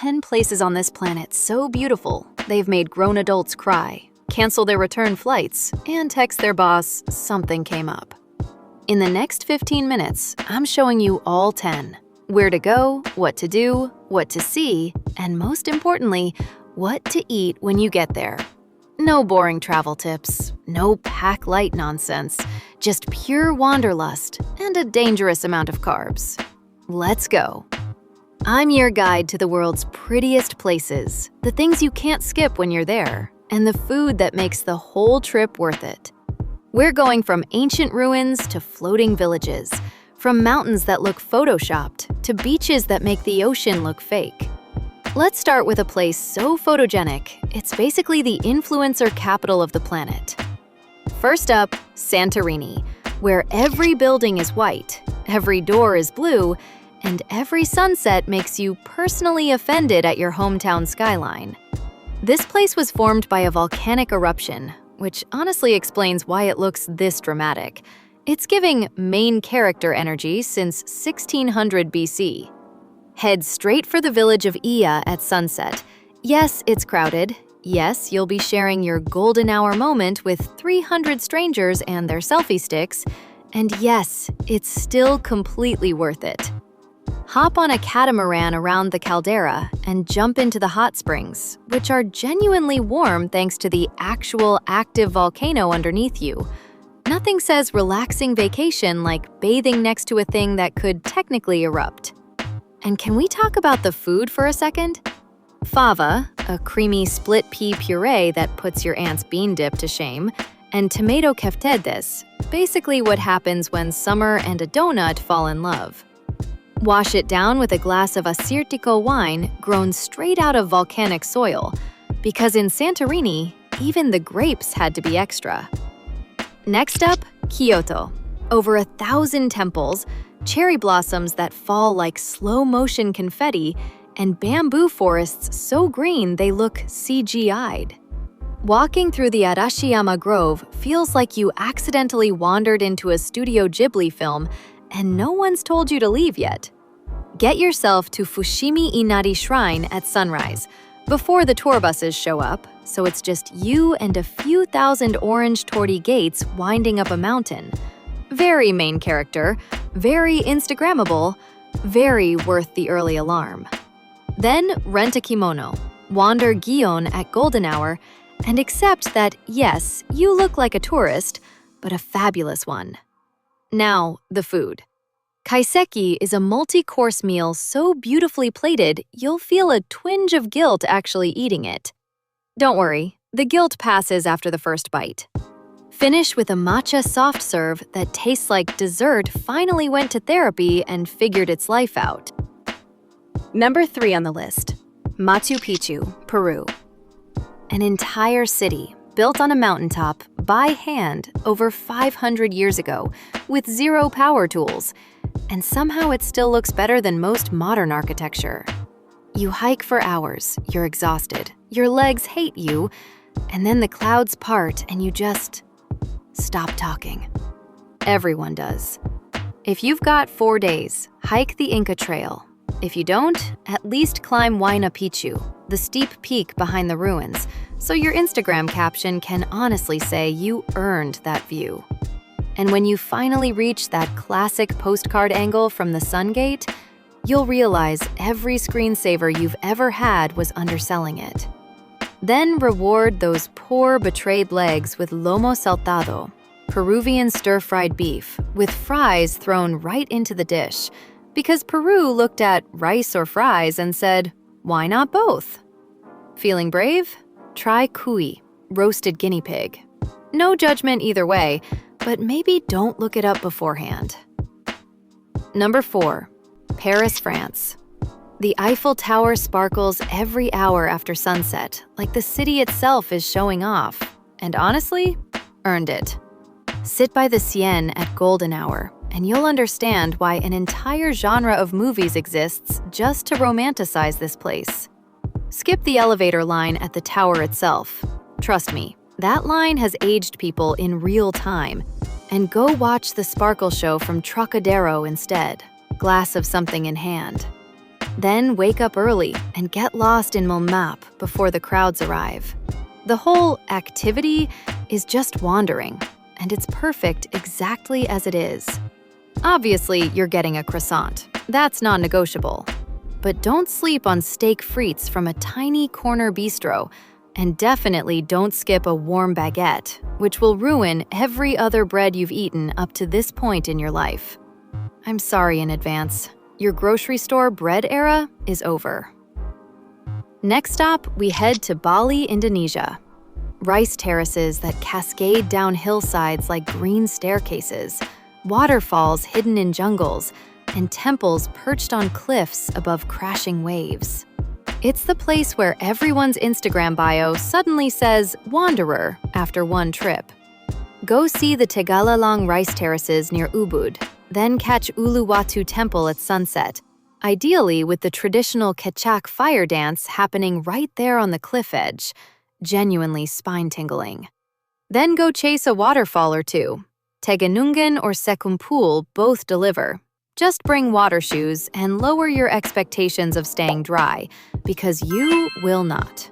10 places on this planet so beautiful, they've made grown adults cry, cancel their return flights, and text their boss, something came up. In the next 15 minutes, I'm showing you all 10. Where to go, what to do, what to see, and most importantly, what to eat when you get there. No boring travel tips, no pack light nonsense, just pure wanderlust and a dangerous amount of carbs. Let's go. I'm your guide to the world's prettiest places, the things you can't skip when you're there, and the food that makes the whole trip worth it. We're going from ancient ruins to floating villages, from mountains that look photoshopped to beaches that make the ocean look fake. Let's start with a place so photogenic, it's basically the influencer capital of the planet. First up, Santorini, where every building is white, every door is blue, and every sunset makes you personally offended at your hometown skyline. This place was formed by a volcanic eruption, which honestly explains why it looks this dramatic. It's giving main character energy since 1600 BC. Head straight for the village of Iya at sunset. Yes, it's crowded. Yes, you'll be sharing your golden hour moment with 300 strangers and their selfie sticks. And yes, it's still completely worth it. Hop on a catamaran around the caldera and jump into the hot springs, which are genuinely warm thanks to the actual active volcano underneath you. Nothing says relaxing vacation like bathing next to a thing that could technically erupt. And can we talk about the food for a second? Fava, a creamy split pea puree that puts your aunt's bean dip to shame, and tomato keftedes, basically what happens when summer and a donut fall in love. Wash it down with a glass of Assyrtiko wine grown straight out of volcanic soil, because in Santorini, even the grapes had to be extra. Next up, Kyoto. Over 1,000 temples, cherry blossoms that fall like slow-motion confetti, and bamboo forests so green they look CGI'd. Walking through the Arashiyama Grove feels like you accidentally wandered into a Studio Ghibli film and no one's told you to leave yet. Get yourself to Fushimi Inari Shrine at sunrise, before the tour buses show up, so it's just you and a few thousand orange torty gates winding up a mountain. Very main character, very Instagrammable, very worth the early alarm. Then rent a kimono, wander Gion at golden hour, and accept that, yes, you look like a tourist, but a fabulous one. Now, the food. Kaiseki is a multi-course meal so beautifully plated, you'll feel a twinge of guilt actually eating it. Don't worry, the guilt passes after the first bite. Finish with a matcha soft serve that tastes like dessert finally went to therapy and figured its life out. Number 3 on the list, Machu Picchu, Peru. An entire city built on a mountaintop by hand over 500 years ago with zero power tools, and somehow it still looks better than most modern architecture. You hike for hours, you're exhausted, your legs hate you, and then the clouds part and you just stop talking. Everyone does. If you've got 4 days, hike the Inca Trail. If you don't, at least climb Huayna Picchu, the steep peak behind the ruins, so your Instagram caption can honestly say you earned that view. And when you finally reach that classic postcard angle from the sun gate, you'll realize every screensaver you've ever had was underselling it. Then reward those poor betrayed legs with lomo saltado, Peruvian stir-fried beef, with fries thrown right into the dish, because Peru looked at rice or fries and said, why not both? Feeling brave? Try cuy, roasted guinea pig. No judgment either way, but maybe don't look it up beforehand. Number 4, Paris, France. The Eiffel Tower sparkles every hour after sunset, like the city itself is showing off, and honestly, earned it. Sit by the Seine at golden hour, and you'll understand why an entire genre of movies exists just to romanticize this place. Skip the elevator line at the tower itself. Trust me, that line has aged people in real time. And go watch the sparkle show from Trocadero instead, glass of something in hand. Then wake up early and get lost in Montmartre before the crowds arrive. The whole activity is just wandering, and it's perfect exactly as it is. Obviously, you're getting a croissant. That's non-negotiable. But don't sleep on steak frites from a tiny corner bistro, and definitely don't skip a warm baguette, which will ruin every other bread you've eaten up to this point in your life. I'm sorry in advance. Your grocery store bread era is over. Next stop, we head to Bali, Indonesia. Rice terraces that cascade down hillsides like green staircases, waterfalls hidden in jungles, and temples perched on cliffs above crashing waves. It's the place where everyone's Instagram bio suddenly says wanderer after one trip. Go see the Tegalalang rice terraces near Ubud, then catch Uluwatu Temple at sunset, ideally with the traditional Kecak fire dance happening right there on the cliff edge, genuinely spine-tingling. Then go chase a waterfall or two. Teganungan or Sekumpul both deliver. Just bring water shoes and lower your expectations of staying dry, because you will not.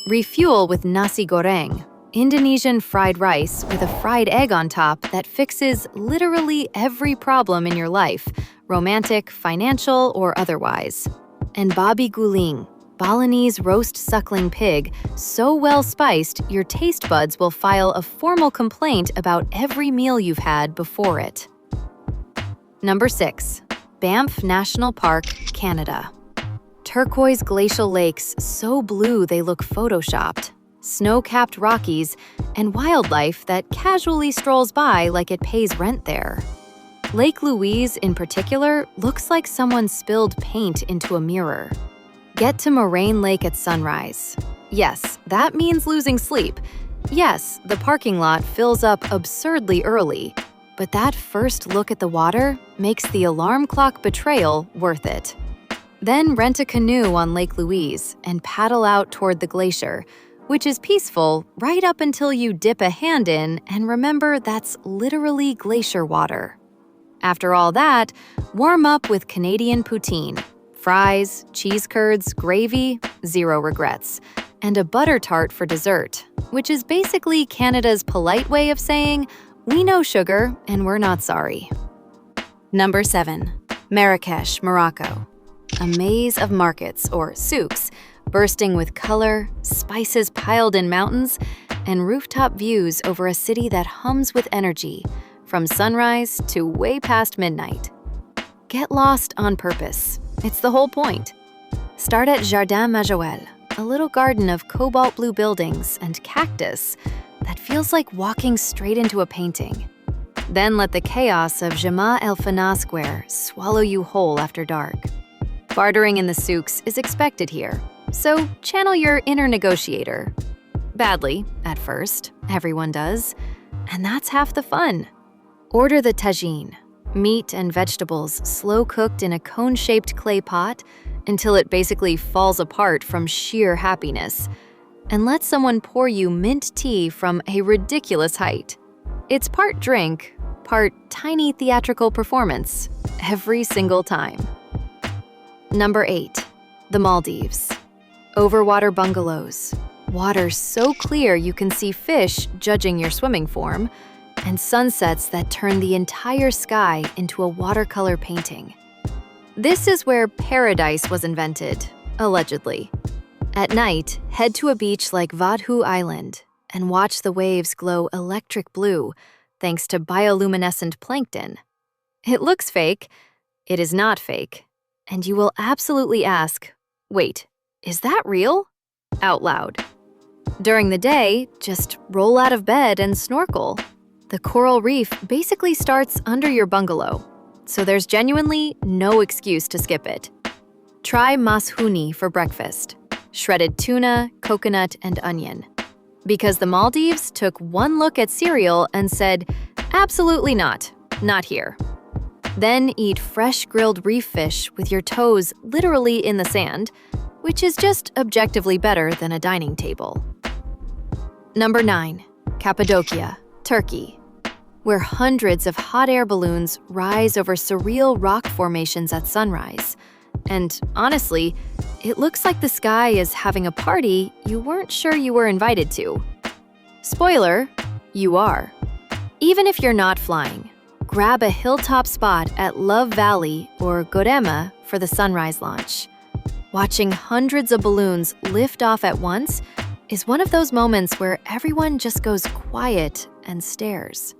Refuel with nasi goreng, Indonesian fried rice with a fried egg on top that fixes literally every problem in your life, romantic, financial, or otherwise. And babi guling, Balinese roast suckling pig, so well spiced your taste buds will file a formal complaint about every meal you've had before it. Number 6. Banff National Park, Canada. Turquoise glacial lakes so blue they look photoshopped, snow-capped Rockies, and wildlife that casually strolls by like it pays rent there. Lake Louise, in particular, looks like someone spilled paint into a mirror. Get to Moraine Lake at sunrise. Yes, that means losing sleep. Yes, the parking lot fills up absurdly early, but that first look at the water makes the alarm clock betrayal worth it. Then rent a canoe on Lake Louise and paddle out toward the glacier, which is peaceful right up until you dip a hand in and remember that's literally glacier water. After all that, warm up with Canadian poutine, fries, cheese curds, gravy, zero regrets, and a butter tart for dessert, which is basically Canada's polite way of saying, we know sugar and we're not sorry. Number 7. Marrakesh, Morocco. A maze of markets, or souks, bursting with color, spices piled in mountains, and rooftop views over a city that hums with energy, from sunrise to way past midnight. Get lost on purpose. It's the whole point. Start at Jardin Majoel, a little garden of cobalt blue buildings and cactus that feels like walking straight into a painting. Then let the chaos of Jama El Fana Square swallow you whole after dark. Bartering in the souks is expected here, so channel your inner negotiator. Badly, at first, everyone does, and that's half the fun. Order the tagine, meat and vegetables slow-cooked in a cone-shaped clay pot until it basically falls apart from sheer happiness, and let someone pour you mint tea from a ridiculous height. It's part drink, part tiny theatrical performance, every single time. Number 8. The Maldives. Overwater bungalows, water so clear you can see fish judging your swimming form, and sunsets that turn the entire sky into a watercolor painting. This is where paradise was invented, allegedly. At night, head to a beach like Vadhu Island and watch the waves glow electric blue thanks to bioluminescent plankton. It looks fake. It is not fake. And you will absolutely ask, wait, is that real? Out loud. During the day, just roll out of bed and snorkel. The coral reef basically starts under your bungalow, so there's genuinely no excuse to skip it. Try mashuni for breakfast. Shredded tuna, coconut, and onion. Because the Maldives took one look at cereal and said, absolutely not here. Then eat fresh grilled reef fish with your toes literally in the sand, which is just objectively better than a dining table. Number 9. Cappadocia, Turkey, where hundreds of hot air balloons rise over surreal rock formations at sunrise, And honestly, it looks like the sky is having a party you weren't sure you were invited to. Spoiler, you are. Even if you're not flying, grab a hilltop spot at Love Valley or Gorema for the sunrise launch. Watching hundreds of balloons lift off at once is one of those moments where everyone just goes quiet and stares.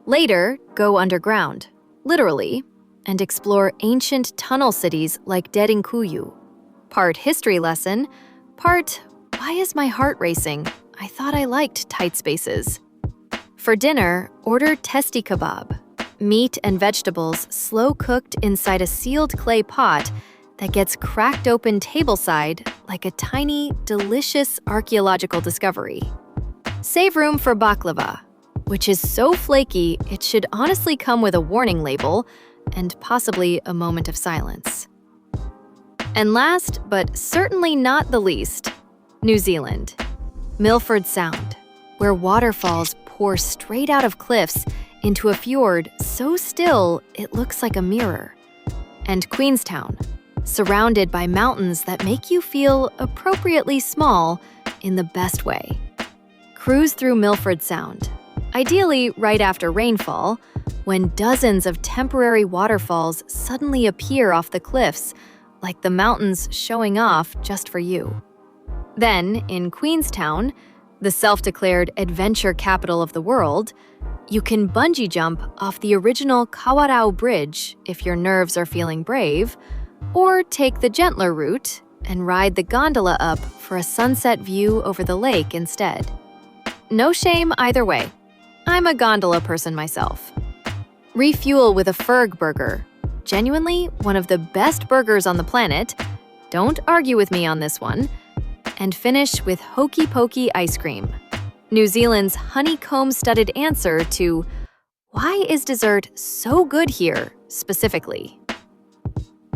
Later, go underground, literally, and explore ancient tunnel cities like Derinkuyu. Part history lesson, part why is my heart racing? I thought I liked tight spaces. For dinner, order testi kebab, meat and vegetables slow-cooked inside a sealed clay pot that gets cracked open tableside like a tiny, delicious archaeological discovery. Save room for baklava, which is so flaky it should honestly come with a warning label and possibly a moment of silence. And last, but certainly not the least, New Zealand. Milford Sound, where waterfalls pour straight out of cliffs into a fjord so still it looks like a mirror. And Queenstown, surrounded by mountains that make you feel appropriately small in the best way. Cruise through Milford Sound, ideally right after rainfall, when dozens of temporary waterfalls suddenly appear off the cliffs, like the mountains showing off just for you. Then, in Queenstown, the self-declared adventure capital of the world, you can bungee jump off the original Kawarau Bridge if your nerves are feeling brave, or take the gentler route and ride the gondola up for a sunset view over the lake instead. No shame either way. I'm a gondola person myself. Refuel with a Ferg burger. Genuinely one of the best burgers on the planet. Don't argue with me on this one. And finish with Hokey Pokey ice cream. New Zealand's honeycomb-studded answer to why is dessert so good here, specifically?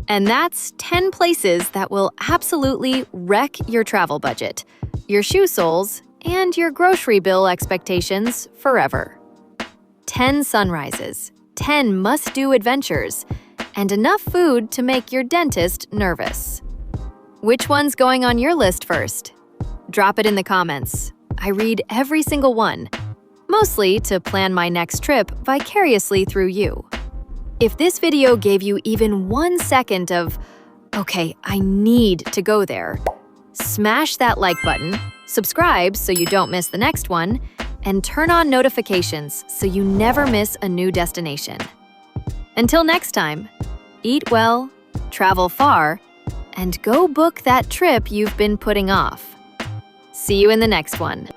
And that's 10 places that will absolutely wreck your travel budget, your shoe soles, and your grocery bill expectations forever. 10 sunrises, 10 must-do adventures, and enough food to make your dentist nervous. Which one's going on your list first? Drop it in the comments. I read every single one, mostly to plan my next trip vicariously through you. If this video gave you even 1 second of, okay, I need to go there, smash that like button, subscribe so you don't miss the next one, and turn on notifications so you never miss a new destination. Until next time, eat well, travel far, and go book that trip you've been putting off. See you in the next one.